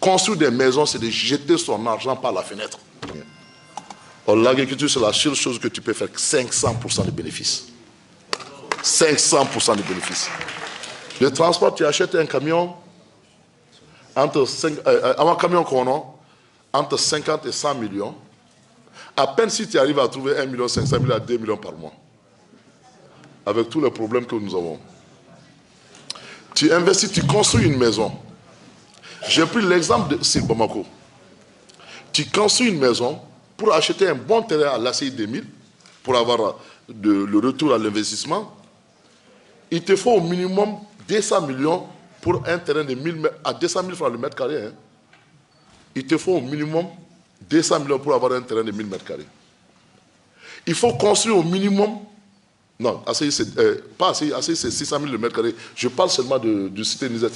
Construire des maisons, c'est de jeter son argent par la fenêtre. Or, l'agriculture, c'est la seule chose que tu peux faire 500% de bénéfices. 500% de bénéfices. Le transport, tu achètes un camion, un camion qu'on a, entre 50 et 100 millions. À peine si tu arrives à trouver 1,5 million à 2 millions par mois. Avec tous les problèmes que nous avons. Tu investis, tu construis une maison. J'ai pris l'exemple de Sir Bamako. Tu construis une maison pour acheter un bon terrain à l'ACI 2000, pour avoir le retour à l'investissement. Il te faut au minimum 200 millions pour un terrain de 1000 mètres, à 200 000 francs le mètre carré. Hein. Il te faut au minimum 200 millions pour avoir un terrain de 1000 mètres carrés. Il faut construire au minimum. Non, pas ACI, c'est 600 000 le mètre carré. Je parle seulement du cité Niger.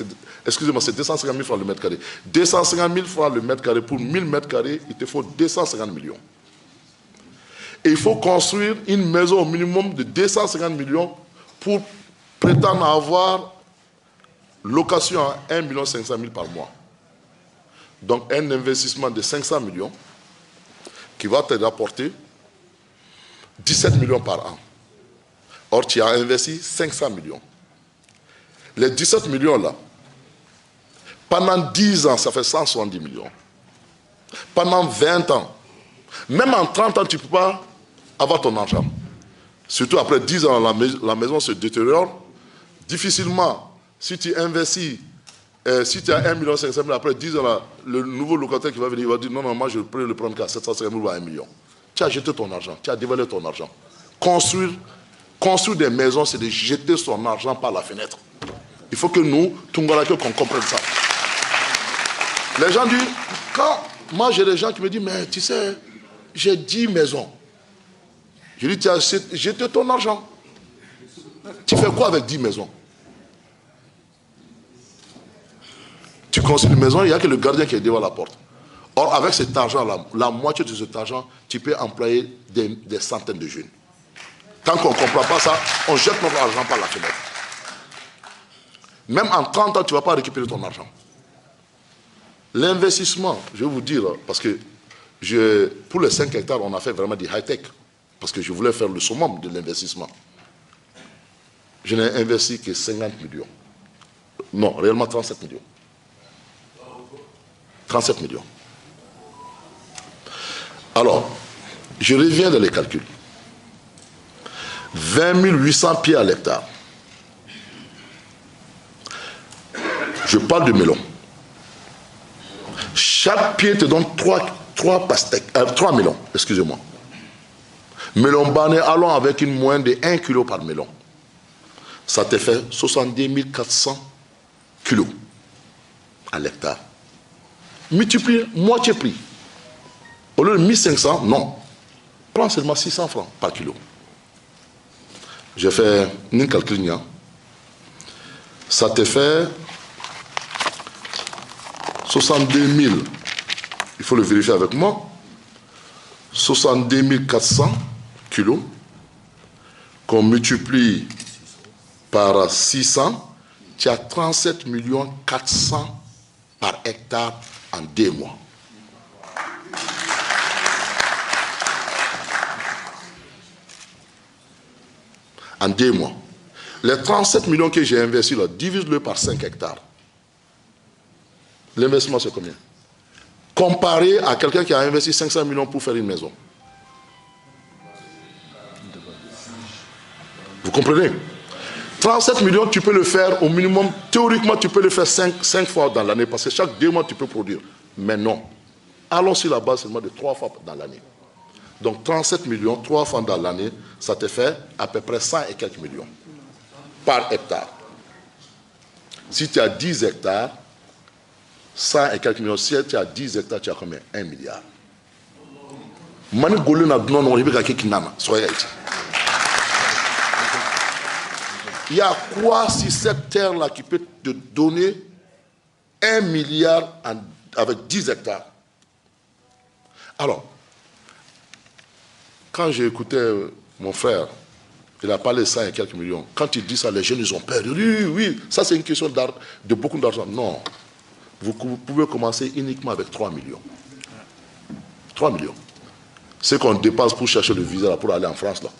Excusez-moi, c'est 250 000 francs le mètre carré. 250 000 francs le mètre carré pour 1000 mètres carrés, il te faut 250 millions. Et il faut construire une maison au minimum de 250 millions pour prétendre avoir location à 1 500 000 par mois. Donc un investissement de 500 millions qui va te rapporter 17 millions par an. Or, tu as investi 500 millions. Les 17 millions-là, pendant 10 ans, ça fait 170 millions. Pendant 20 ans, même en 30 ans, tu ne peux pas avoir ton argent. Surtout après 10 ans, la maison se détériore. Difficilement, si tu investis, si tu as 1 500 000, après 10 ans, le nouveau locataire qui va venir, il va dire non, non, moi je peux le prendre qu'à 750 000 ou à 1 million. Tu as jeté ton argent, tu as dévalé ton argent. Construire des maisons, c'est de jeter son argent par la fenêtre. Il faut que nous, Tungalake, qu'on comprenne ça. Les gens disent, moi j'ai des gens qui me disent, mais tu sais, j'ai 10 maisons. Je dis, tu as jeté ton argent. Tu fais quoi avec 10 maisons? Tu construis une maison, il n'y a que le gardien qui est devant la porte. Or, avec cet argent-là, la moitié de cet argent, tu peux employer des centaines de jeunes. Tant qu'on ne comprend pas ça, on jette notre argent par la fenêtre. Même en 30 ans, tu ne vas pas récupérer ton argent. L'investissement, je vais vous dire, parce que pour les 5 hectares, on a fait vraiment du high-tech. Parce que je voulais faire le summum de l'investissement. Je n'ai investi que 50 millions. Non, réellement 37 millions. 37 millions. Alors, je reviens dans les calculs. 20 800 pieds à l'hectare. Je parle de melon. Chaque pied te donne 3 melons, excusez-moi. Melon bané, allons avec une moyenne de 1 kg par melon. Ça te fait 70 400 kilos à l'hectare. Multiplie moitié prix. Au lieu de 1500, non. Prends seulement 600 francs par kilo. J'ai fait un calcul. Ça te fait 62 000. Il faut le vérifier avec moi. 62 400 kilos qu'on multiplie par 600, tu as 37 400 par hectare en 2 mois. En 2 mois. Les 37 millions que j'ai investis là, divise-le par 5 hectares. L'investissement, c'est combien? Comparé à quelqu'un qui a investi 500 millions pour faire une maison. Vous comprenez? 37 millions, tu peux le faire au minimum. Théoriquement, tu peux le faire 5 fois dans l'année, parce que chaque 2 mois, tu peux produire. Mais non. Allons sur la base seulement de 3 fois dans l'année. Donc 37 millions, 3 fois dans l'année, ça te fait à peu près 100 et quelques millions par hectare. Si tu as 10 hectares, 100 et quelques millions. Si tu as 10 hectares, tu as combien? 1 milliard. Il y a quoi sur cette terre-là qui peut te donner 1 milliard avec 10 hectares? Alors, quand j'ai écouté mon frère, il a parlé de 100 et quelques millions. Quand il dit ça, les jeunes, ils ont peur. Oui, oui, ça c'est une question de beaucoup d'argent. Non. vous pouvez commencer uniquement avec 3 millions. 3 millions. C'est qu'on dépasse pour chercher le visa là, pour aller en France là.